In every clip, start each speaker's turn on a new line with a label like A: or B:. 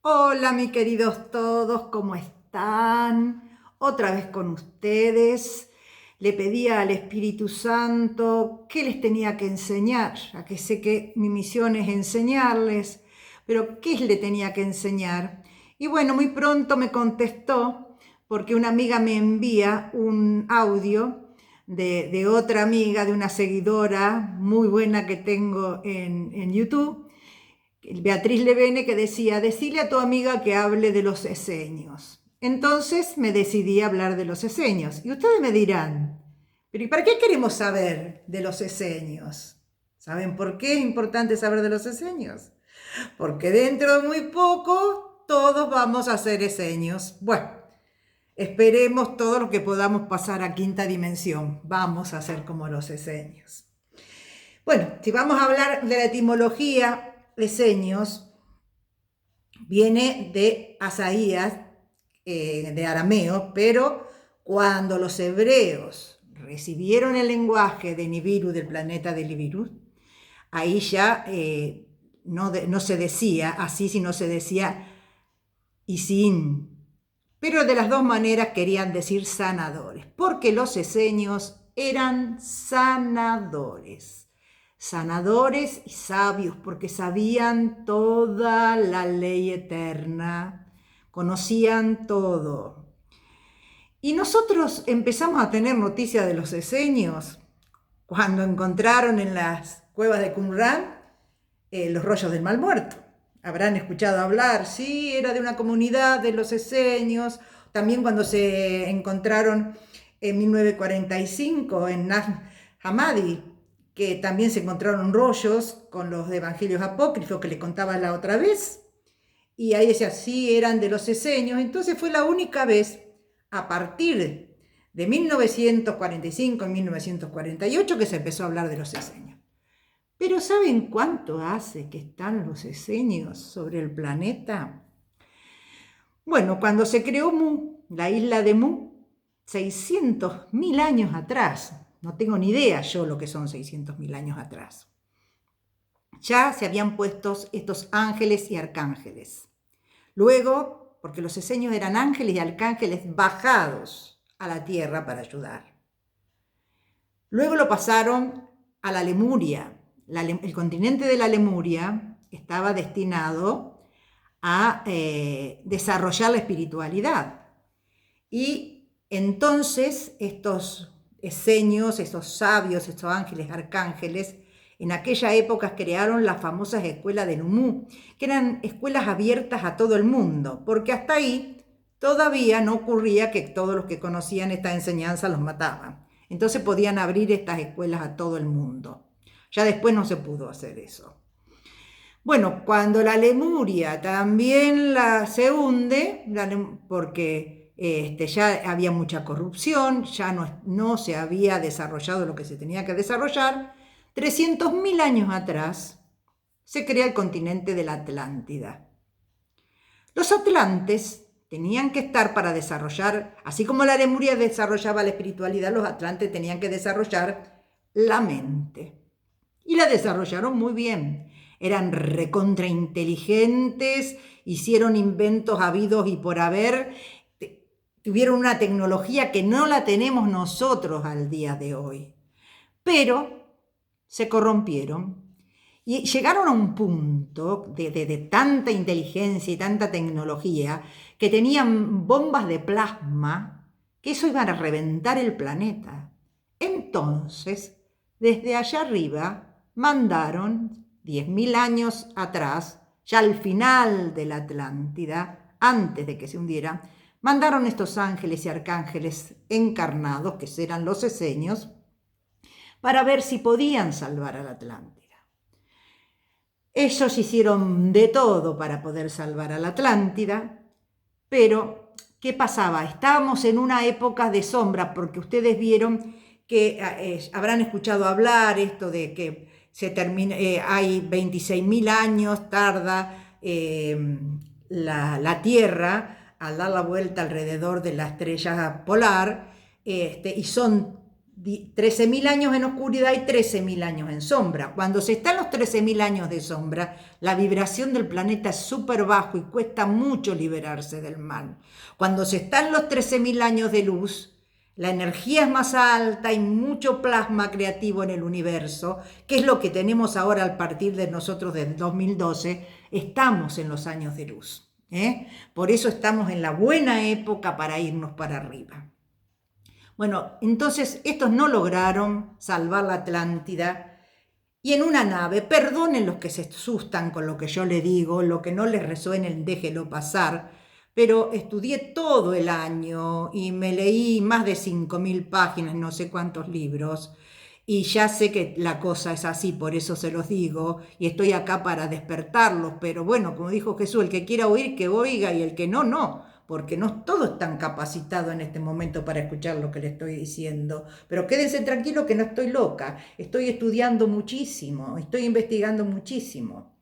A: Hola, mis queridos todos, ¿cómo están? Otra vez con ustedes. Le pedía al Espíritu Santo qué les tenía que enseñar, ya que sé que mi misión es enseñarles, pero ¿qué le tenía que enseñar? Y bueno, muy pronto me contestó porque una amiga me envía un audio de otra amiga, de una seguidora muy buena que tengo en YouTube, Beatriz Levene, que decía: decile a tu amiga que hable de los eseños. Entonces me decidí a hablar de los eseños. Y ustedes me dirán, pero ¿y para qué queremos saber de los eseños? ¿Saben por qué es importante saber de los eseños? Porque dentro de muy poco todos vamos a ser eseños. Bueno, esperemos todo lo que podamos pasar a quinta dimensión. Vamos a ser como los eseños. Bueno, si vamos a hablar de la etimología, eseños viene de Asaías, de arameo, pero cuando los hebreos recibieron el lenguaje de Nibiru, del planeta de Nibiru, ahí ya no se decía así, sino se decía Isin. Pero de las dos maneras querían decir sanadores, porque los eseños eran sanadores. Sanadores y sabios, porque sabían toda la ley eterna, conocían todo. Y nosotros empezamos a tener noticia de los eseños cuando encontraron en las cuevas de Qumran los rollos del Mal Muerto. Habrán escuchado hablar, sí, era de una comunidad de los eseños. También cuando se encontraron en 1945 en Nag Hammadi, que también se encontraron rollos con los evangelios apócrifos que le contaba la otra vez. Y ahí decía, sí, eran de los eseños. Entonces fue la única vez, a partir de 1945 y 1948, que se empezó a hablar de los eseños. Pero ¿saben cuánto hace que están los eseños sobre el planeta? Bueno, cuando se creó Mu, la isla de Mu, 600.000 años atrás, no tengo ni idea yo lo que son 600.000 años atrás, ya se habían puesto estos ángeles y arcángeles. Luego, porque los eseños eran ángeles y arcángeles bajados a la tierra para ayudar. Luego lo pasaron a la Lemuria. El continente de la Lemuria estaba destinado a desarrollar la espiritualidad. Y entonces estos eseños, estos sabios, estos ángeles, arcángeles, en aquella época crearon las famosas escuelas de Numú, que eran escuelas abiertas a todo el mundo, porque hasta ahí todavía no ocurría que todos los que conocían esta enseñanza los mataban. Entonces podían abrir estas escuelas a todo el mundo. Ya después no se pudo hacer eso. Bueno, cuando la Lemuria también se hunde, porque ya había mucha corrupción, ya no se había desarrollado lo que se tenía que desarrollar, 300.000 años atrás se crea el continente de la Atlántida. Los atlantes tenían que estar para desarrollar, así como la Lemuria desarrollaba la espiritualidad, los atlantes tenían que desarrollar la mente. Y la desarrollaron muy bien. Eran recontrainteligentes, hicieron inventos habidos y por haber, tuvieron una tecnología que no la tenemos nosotros al día de hoy. Pero se corrompieron y llegaron a un punto de tanta inteligencia y tanta tecnología que tenían bombas de plasma, que eso iba a reventar el planeta. Entonces, desde allá arriba, mandaron 10.000 años atrás, ya al final de la Atlántida, antes de que se hundiera, mandaron estos ángeles y arcángeles encarnados, que eran los eseños, para ver si podían salvar a la Atlántida. Ellos hicieron de todo para poder salvar a la Atlántida, pero ¿qué pasaba? Estábamos en una época de sombra, porque ustedes vieron que habrán escuchado hablar esto de que hay 26.000 años, tarda la Tierra al dar la vuelta alrededor de la estrella polar, y son 13.000 años en oscuridad y 13.000 años en sombra. Cuando se está en los 13.000 años de sombra, la vibración del planeta es súper bajo y cuesta mucho liberarse del mal. Cuando se está en los 13.000 años de luz, la energía es más alta, hay mucho plasma creativo en el universo, que es lo que tenemos ahora a partir de nosotros desde 2012, estamos en los años de luz. Por eso estamos en la buena época para irnos para arriba. Bueno, entonces estos no lograron salvar la Atlántida y en una nave, perdonen los que se asustan con lo que yo les digo, lo que no les resuene, déjelo pasar, pero estudié todo el año y me leí más de 5.000 páginas, no sé cuántos libros, y ya sé que la cosa es así, por eso se los digo, y estoy acá para despertarlos, pero bueno, como dijo Jesús, el que quiera oír, que oiga, y el que no, no, porque no todos están capacitados en este momento para escuchar lo que les estoy diciendo. Pero quédense tranquilos que no estoy loca, estoy estudiando muchísimo, estoy investigando muchísimo.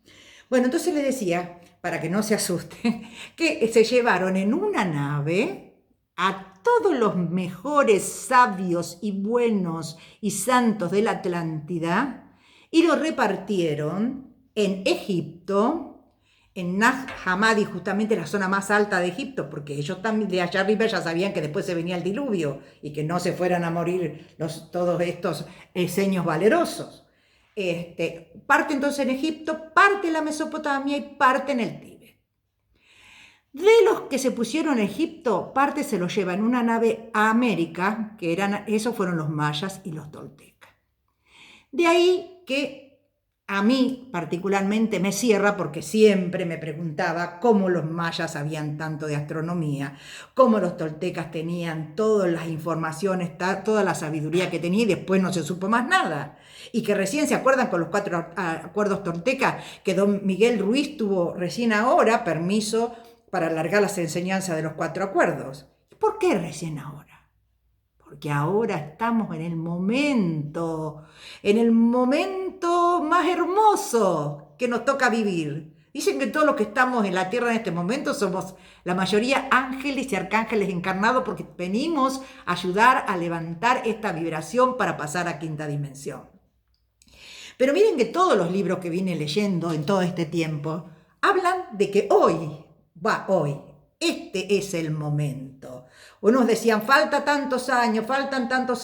A: Bueno, entonces les decía, para que no se asusten, que se llevaron en una nave a todos los mejores sabios y buenos y santos de la Atlántida y los repartieron en Egipto, en Nag Hammadi, justamente la zona más alta de Egipto, porque ellos también de allá arriba ya sabían que después se venía el diluvio y que no se fueran a morir todos estos seños valerosos. Parte entonces en Egipto, parte en la Mesopotamia y parte en el Tíbet. De los que se pusieron en Egipto, parte se los lleva en una nave a América, esos fueron los mayas y los toltecas. De ahí que a mí particularmente me cierra porque siempre me preguntaba cómo los mayas sabían tanto de astronomía, cómo los toltecas tenían todas las informaciones, toda la sabiduría que tenía y después no se supo más nada. Y que recién se acuerdan con los 4 acuerdos toltecas que don Miguel Ruiz tuvo recién ahora permiso para alargar las enseñanzas de los 4 acuerdos. ¿Por qué recién ahora? Porque ahora estamos en el momento más hermoso que nos toca vivir. Dicen que todos los que estamos en la tierra en este momento somos la mayoría ángeles y arcángeles encarnados porque venimos a ayudar a levantar esta vibración para pasar a quinta dimensión. Pero miren que todos los libros que vine leyendo en todo este tiempo hablan de que hoy, este es el momento. Unos decían, faltan tantos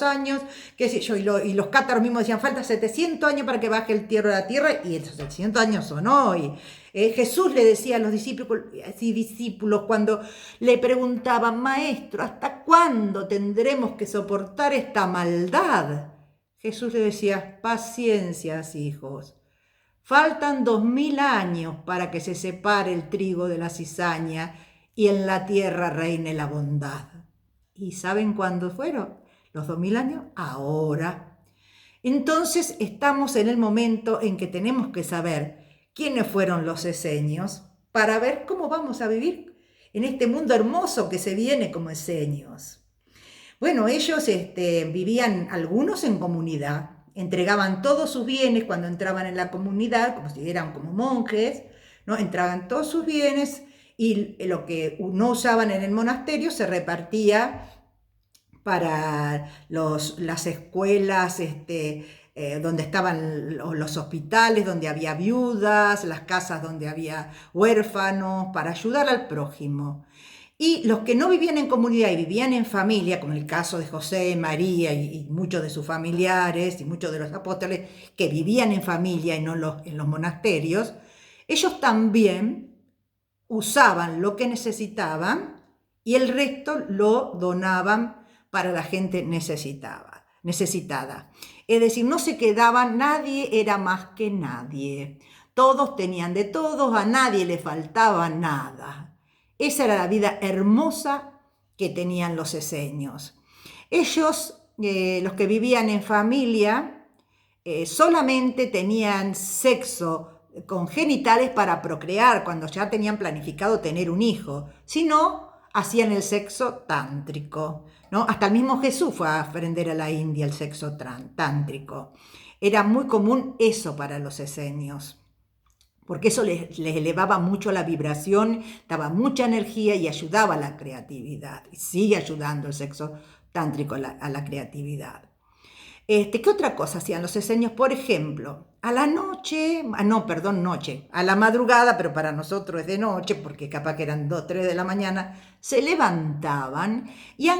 A: años, qué sé yo, y los cátaros mismos decían, falta 700 años para que baje el tierra de la tierra, y esos 700 años son hoy. Jesús le decía a los discípulos cuando le preguntaban, maestro, ¿hasta cuándo tendremos que soportar esta maldad? Jesús le decía, paciencia, hijos. Faltan 2000 años para que se separe el trigo de la cizaña y en la tierra reine la bondad. ¿Y saben cuándo fueron? Los 2000 años, ahora. Entonces estamos en el momento en que tenemos que saber quiénes fueron los esenios para ver cómo vamos a vivir en este mundo hermoso que se viene como esenios. Bueno, ellos vivían algunos en comunidad, entregaban todos sus bienes cuando entraban en la comunidad, como si eran como monjes, ¿no? Entraban todos sus bienes y lo que no usaban en el monasterio se repartía para las escuelas, donde estaban los hospitales, donde había viudas, las casas donde había huérfanos, para ayudar al prójimo. Y los que no vivían en comunidad y vivían en familia, como el caso de José, María y muchos de sus familiares y muchos de los apóstoles que vivían en familia y no en los monasterios, ellos también usaban lo que necesitaban y el resto lo donaban para la gente necesitada. Es decir, no se quedaban, nadie era más que nadie. Todos tenían de todos, a nadie le faltaba nada. Esa era la vida hermosa que tenían los esenios. Ellos, los que vivían en familia, solamente tenían sexo con genitales para procrear, cuando ya tenían planificado tener un hijo. Si no, hacían el sexo tántrico, ¿no? Hasta el mismo Jesús fue a aprender a la India el sexo tántrico. Era muy común eso para los esenios, porque eso les elevaba mucho la vibración, daba mucha energía y ayudaba a la creatividad. Y sigue ayudando el sexo tántrico a la creatividad. ¿Qué otra cosa hacían los esenios? Por ejemplo, a la noche, no, perdón, noche, a la madrugada, pero para nosotros es de noche, porque capaz que eran 2, 3 de la mañana, se levantaban y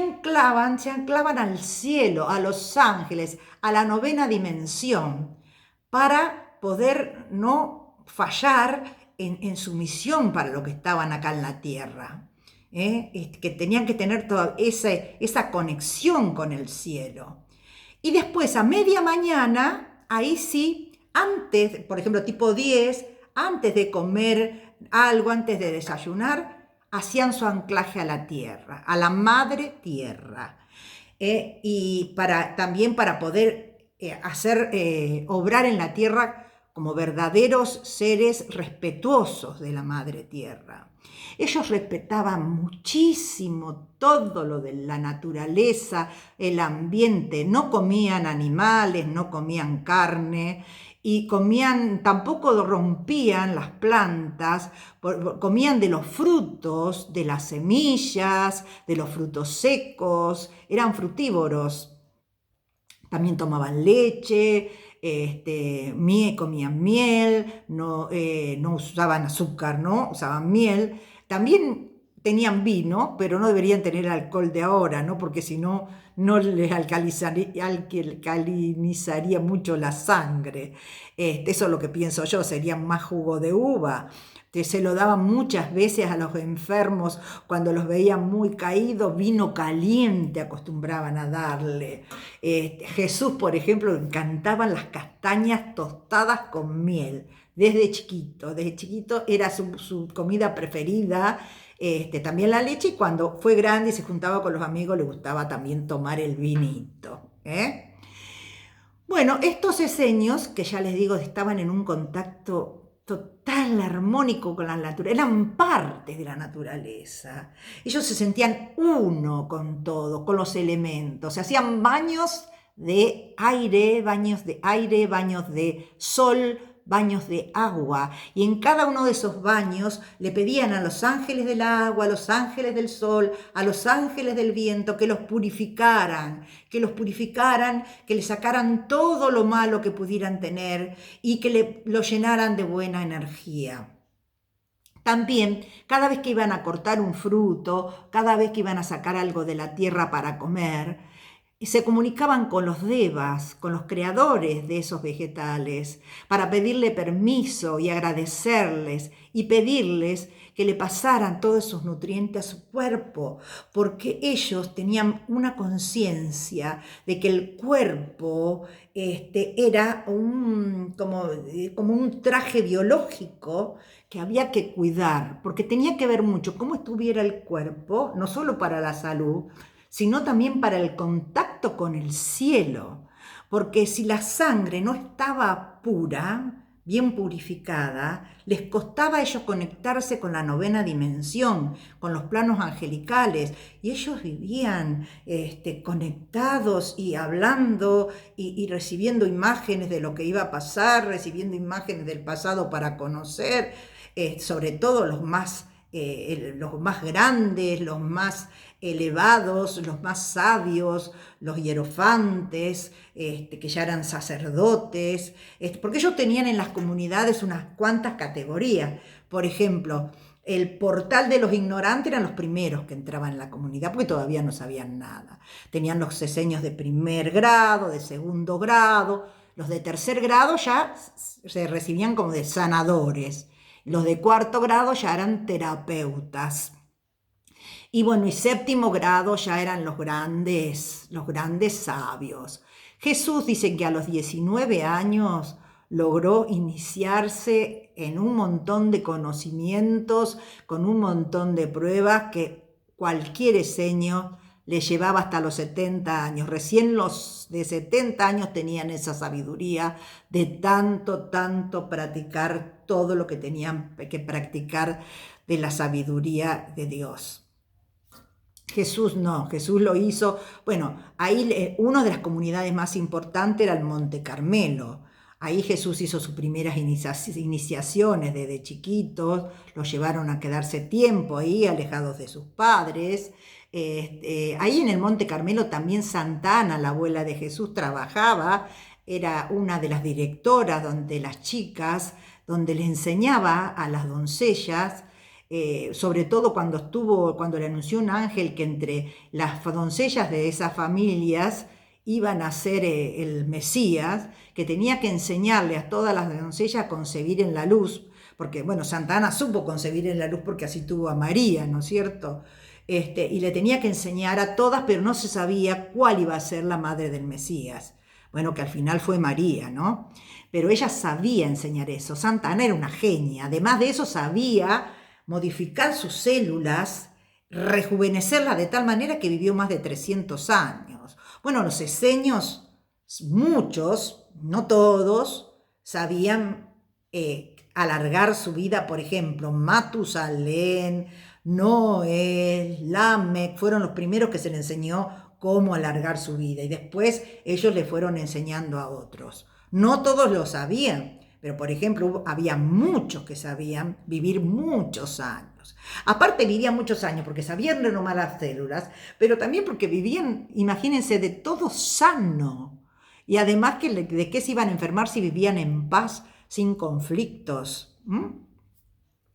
A: se anclaban al cielo, a los ángeles, a la novena dimensión, para poder no fallar en su misión para lo que estaban acá en la tierra. Que tenían que tener toda esa conexión con el cielo. Y después a media mañana, ahí sí, antes, por ejemplo, tipo 10, antes de comer algo, antes de desayunar, hacían su anclaje a la tierra, a la madre tierra. Y también para poder obrar en la tierra como verdaderos seres respetuosos de la madre tierra. Ellos respetaban muchísimo todo lo de la naturaleza, el ambiente, no comían animales, no comían carne y tampoco rompían las plantas, comían de los frutos, de las semillas, de los frutos secos, eran frutívoros. También tomaban leche, comían miel, no usaban azúcar, ¿no? Usaban miel. También tenían vino, pero no deberían tener alcohol de ahora, ¿no? Porque si no, no les alcalinizaría mucho la sangre. Eso es lo que pienso yo, sería más jugo de uva. Se lo daban muchas veces a los enfermos cuando los veían muy caídos, vino caliente acostumbraban a darle. Jesús, por ejemplo, le encantaban las castañas tostadas con miel, desde chiquito era su comida preferida, también la leche, y cuando fue grande y se juntaba con los amigos le gustaba también tomar el vinito. Bueno, estos esenios, que ya les digo, estaban en un contacto total, armónico con la naturaleza, eran parte de la naturaleza. Ellos se sentían uno con todo, con los elementos, se hacían baños de aire, baños de sol, baños de agua, y en cada uno de esos baños le pedían a los ángeles del agua, a los ángeles del sol, a los ángeles del viento que los purificaran, que le sacaran todo lo malo que pudieran tener y que lo llenaran de buena energía. También, cada vez que iban a cortar un fruto, cada vez que iban a sacar algo de la tierra para comer, se comunicaban con los devas, con los creadores de esos vegetales, para pedirle permiso y agradecerles y pedirles que le pasaran todos esos nutrientes a su cuerpo, porque ellos tenían una conciencia de que el cuerpo era como un traje biológico que había que cuidar, porque tenía que ver mucho cómo estuviera el cuerpo, no solo para la salud, sino también para el contacto con el cielo, porque si la sangre no estaba pura, bien purificada, les costaba a ellos conectarse con la novena dimensión, con los planos angelicales, y ellos vivían conectados y hablando y recibiendo imágenes de lo que iba a pasar, recibiendo imágenes del pasado para conocer, sobre todo los más grandes, los más elevados, los más sabios, los hierofantes, que ya eran sacerdotes, porque ellos tenían en las comunidades unas cuantas categorías. Por ejemplo, el portal de los ignorantes eran los primeros que entraban en la comunidad porque todavía no sabían nada. Tenían los esenios de primer grado, de segundo grado, los de tercer grado ya se recibían como de sanadores. Los de cuarto grado ya eran terapeutas. Y bueno, y séptimo grado ya eran los grandes sabios. Jesús dice que a los 19 años logró iniciarse en un montón de conocimientos, con un montón de pruebas que cualquier esenio le llevaba hasta los 70 años. Recién los de 70 años tenían esa sabiduría de tanto practicar todo lo que tenían que practicar de la sabiduría de Dios. Jesús no, Jesús lo hizo, bueno, ahí una de las comunidades más importantes era el Monte Carmelo. Ahí Jesús hizo sus primeras iniciaciones desde chiquitos, los llevaron a quedarse tiempo ahí, alejados de sus padres. Ahí en el Monte Carmelo también Santa Ana, la abuela de Jesús, trabajaba, era una de las directoras donde las chicas, donde le enseñaba a las doncellas, sobre todo cuando le anunció un ángel que entre las doncellas de esas familias iban a ser el Mesías, que tenía que enseñarle a todas las doncellas a concebir en la luz, porque, bueno, Santa Ana supo concebir en la luz porque así tuvo a María, ¿no es cierto? Y le tenía que enseñar a todas, pero no se sabía cuál iba a ser la madre del Mesías. Bueno, que al final fue María, ¿no? Pero ella sabía enseñar eso. Santa Ana era una genia. Además de eso, sabía modificar sus células, rejuvenecerlas de tal manera que vivió más de 300 años. Bueno, los esenios, muchos, no todos, sabían alargar su vida. Por ejemplo, Matusalén, Noé, Lamec, fueron los primeros que se le enseñó cómo alargar su vida y después ellos le fueron enseñando a otros. No todos lo sabían, pero por ejemplo había muchos que sabían vivir muchos años. Aparte vivían muchos años porque sabían renovar las células, pero también porque vivían, imagínense, de todo sano. Y además de qué se iban a enfermar si vivían en paz, sin conflictos.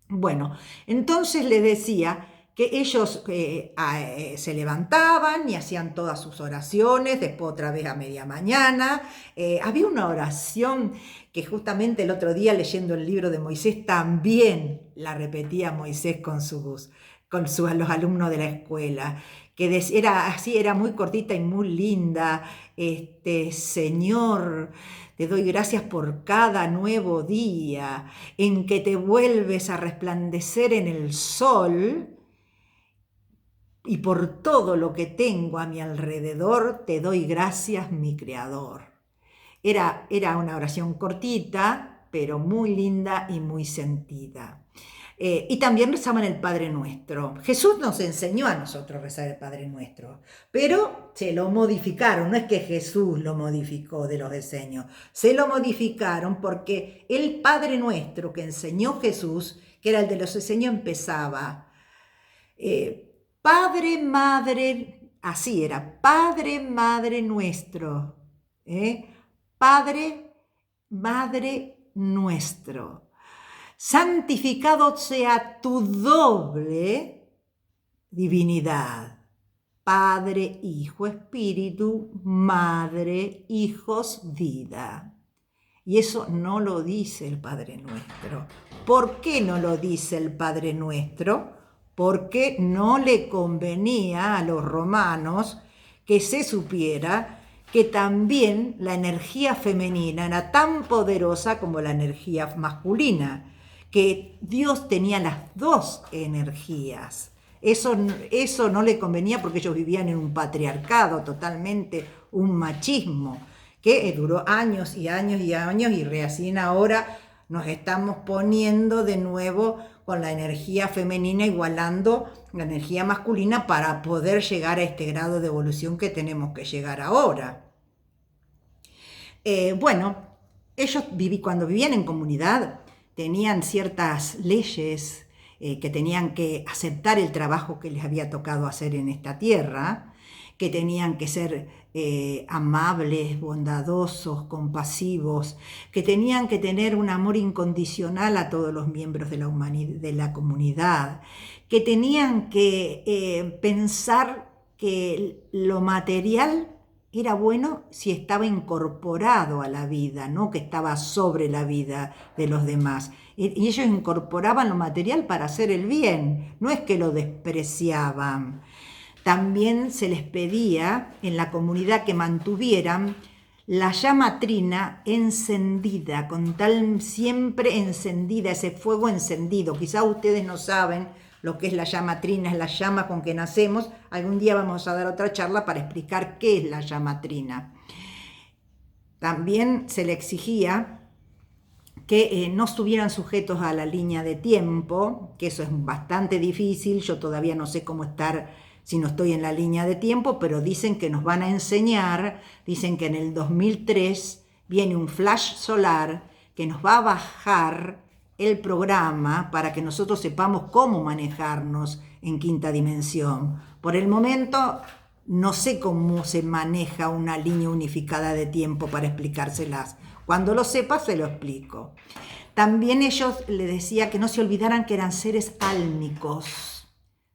A: Bueno, entonces les decía que ellos se levantaban y hacían todas sus oraciones, después otra vez a media mañana. Había una oración que justamente el otro día leyendo el libro de Moisés también la repetía Moisés con los alumnos de la escuela, que era así, era muy cortita y muy linda. Señor, te doy gracias por cada nuevo día en que te vuelves a resplandecer en el sol y por todo lo que tengo a mi alrededor, te doy gracias, mi Creador. Era una oración cortita, pero muy linda y muy sentida. Y también rezaban el Padre Nuestro. Jesús nos enseñó a nosotros rezar el Padre Nuestro, pero se lo modificaron. No es que Jesús lo modificó de los esenios, se lo modificaron porque el Padre Nuestro que enseñó Jesús, que era el de los esenios, empezaba Padre, Madre, así era, Padre, Madre Nuestro, Padre, Madre Nuestro. Santificado sea tu doble divinidad. Padre, Hijo, Espíritu, Madre, Hijos, vida. Y eso no lo dice el Padre Nuestro. ¿Por qué no lo dice el Padre Nuestro? Porque no le convenía a los romanos que se supiera que también la energía femenina era tan poderosa como la energía masculina, que Dios tenía las dos energías. Eso no le convenía porque ellos vivían en un patriarcado totalmente, un machismo, que duró años y años y años y recién ahora nos estamos poniendo de nuevo con la energía femenina, igualando la energía masculina para poder llegar a este grado de evolución que tenemos que llegar ahora. Bueno, ellos cuando vivían en comunidad tenían ciertas leyes que tenían que aceptar el trabajo que les había tocado hacer en esta tierra, que tenían que ser amables, bondadosos, compasivos, que tenían que tener un amor incondicional a todos los miembros de la comunidad, que tenían que pensar que lo material era bueno si estaba incorporado a la vida, no que estaba sobre la vida de los demás. Y ellos incorporaban lo material para hacer el bien, no es que lo despreciaban. También se les pedía en la comunidad que mantuvieran la llama trina encendida, siempre encendida, ese fuego encendido. Quizás ustedes no saben lo que es la llama trina, es la llama con que nacemos. Algún día vamos a dar otra charla para explicar qué es la llama trina. También se le exigía que no estuvieran sujetos a la línea de tiempo, que eso es bastante difícil. Yo todavía no sé cómo estar si no estoy en la línea de tiempo, pero dicen que nos van a enseñar, dicen que en el 2003 viene un flash solar que nos va a bajar el programa para que nosotros sepamos cómo manejarnos en quinta dimensión. Por el momento no sé cómo se maneja una línea unificada de tiempo para explicárselas. Cuando lo sepa se lo explico. También ellos le decía que no se olvidaran que eran seres álmicos.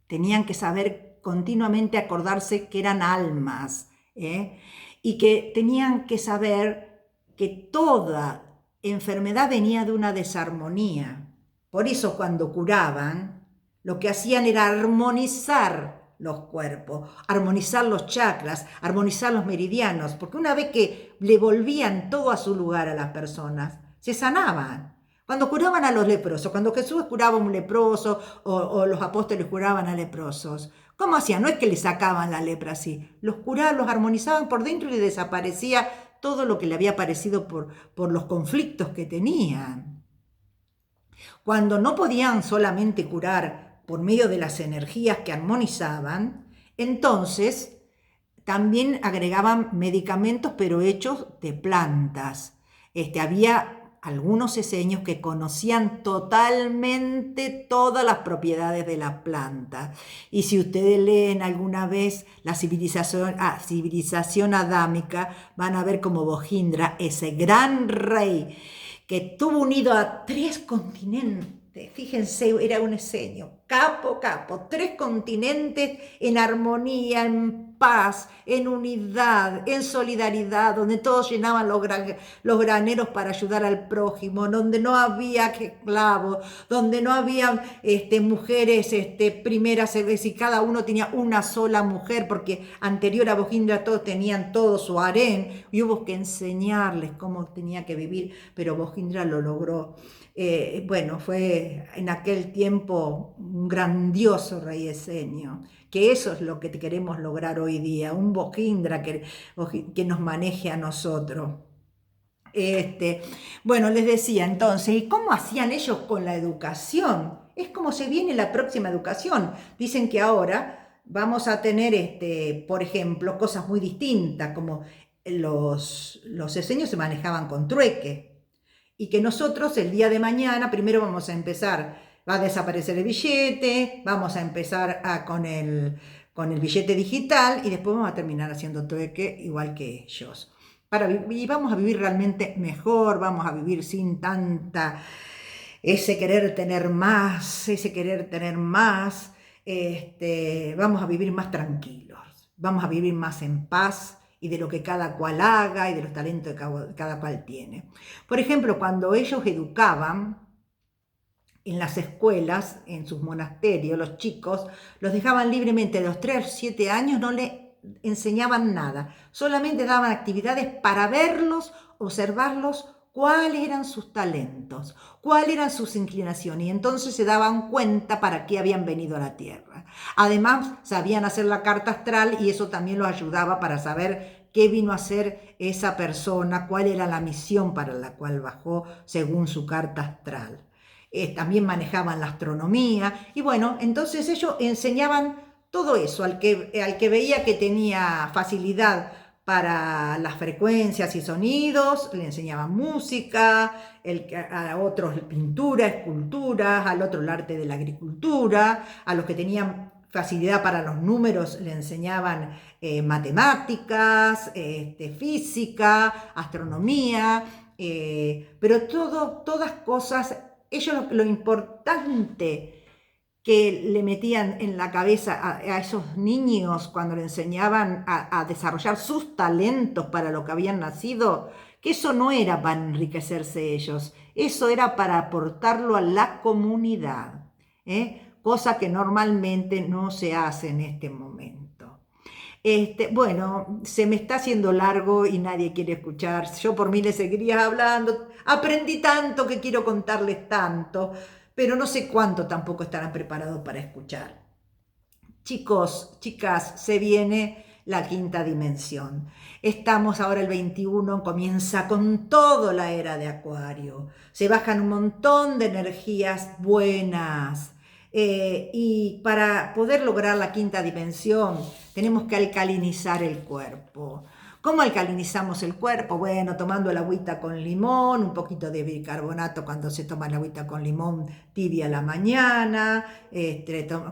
A: Tenían que saber continuamente acordarse que eran almas, y que tenían que saber que toda enfermedad venía de una desarmonía. Por eso cuando curaban, lo que hacían era armonizar los cuerpos, armonizar los chakras, armonizar los meridianos, porque una vez que le volvían todo a su lugar a las personas, se sanaban. Cuando curaban a los leprosos, cuando Jesús curaba a un leproso o los apóstoles curaban a leprosos, ¿cómo hacían? No es que le sacaban la lepra así, los curaban, los armonizaban por dentro y le desaparecía todo lo que le había aparecido por los conflictos que tenían. Cuando no podían solamente curar por medio de las energías que armonizaban, entonces también agregaban medicamentos pero hechos de plantas. Había algunos eseños que conocían totalmente todas las propiedades de la planta. Y si ustedes leen alguna vez la civilización adámica, van a ver como Bojindra, ese gran rey que tuvo unido a 3 continentes. Fíjense, era un eseño, capo, 3 continentes en armonía, en paz, en unidad, en solidaridad, donde todos llenaban los graneros para ayudar al prójimo, donde no había esclavos, donde no había mujeres primeras, y cada uno tenía una sola mujer, porque anterior a Bojindra todos tenían todo su harén, y hubo que enseñarles cómo tenía que vivir, pero Bojindra lo logró. Fue en aquel tiempo un grandioso rey esenio, que eso es lo que queremos lograr hoy día, un Bojindra que nos maneje a nosotros. Les decía entonces, ¿y cómo hacían ellos con la educación? Es como se viene la próxima educación. Dicen que ahora vamos a tener, por ejemplo, cosas muy distintas, como los esenios se manejaban con trueque. Y que nosotros el día de mañana, primero vamos a empezar, va a desaparecer el billete, vamos a empezar con el billete digital y después vamos a terminar haciendo trueque igual que ellos. Y vamos a vivir realmente mejor, vamos a vivir sin tanta ese querer tener más, vamos a vivir más tranquilos, vamos a vivir más en paz, y de lo que cada cual haga y de los talentos que cada cual tiene. Por ejemplo, cuando ellos educaban en las escuelas, en sus monasterios, los chicos los dejaban libremente de los 3 a los 7 años, no le enseñaban nada, solamente daban actividades para verlos, observarlos, cuáles eran sus talentos, cuáles eran sus inclinaciones, y entonces se daban cuenta para qué habían venido a la Tierra. Además, sabían hacer la carta astral y eso también los ayudaba para saber qué vino a hacer esa persona, cuál era la misión para la cual bajó según su carta astral. También manejaban la astronomía y entonces ellos enseñaban todo eso al que veía que tenía facilidad para las frecuencias y sonidos, le enseñaban música, a otros pintura, esculturas, al otro el arte de la agricultura, a los que tenían facilidad para los números le enseñaban matemáticas, física, astronomía, pero todas cosas, ellos lo importante que le metían en la cabeza a esos niños cuando le enseñaban a desarrollar sus talentos para lo que habían nacido, que eso no era para enriquecerse ellos, eso era para aportarlo a la comunidad, cosa que normalmente no se hace en este momento. Se me está haciendo largo y nadie quiere escuchar. Yo por mí les seguiría hablando, aprendí tanto que quiero contarles tanto, pero no sé cuánto tampoco estarán preparados para escuchar. Chicos, chicas, se viene la quinta dimensión. Estamos ahora el 21, comienza con todo la era de Acuario. Se bajan un montón de energías buenas. Y para poder lograr la quinta dimensión tenemos que alcalinizar el cuerpo. ¿Cómo alcalinizamos el cuerpo? Bueno, tomando el agüita con limón, un poquito de bicarbonato cuando se toma el agüita con limón tibia a la mañana,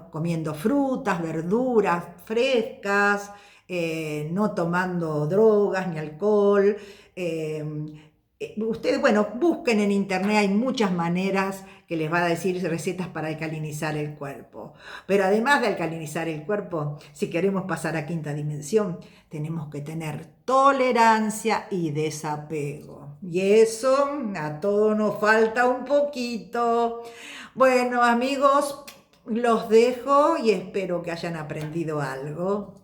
A: comiendo frutas, verduras frescas, no tomando drogas ni alcohol. Ustedes, bueno, busquen en internet, hay muchas maneras que les va a decir recetas para alcalinizar el cuerpo. Pero además de alcalinizar el cuerpo, si queremos pasar a quinta dimensión, tenemos que tener tolerancia y desapego. Y eso a todos nos falta un poquito. Bueno, amigos, los dejo y espero que hayan aprendido algo.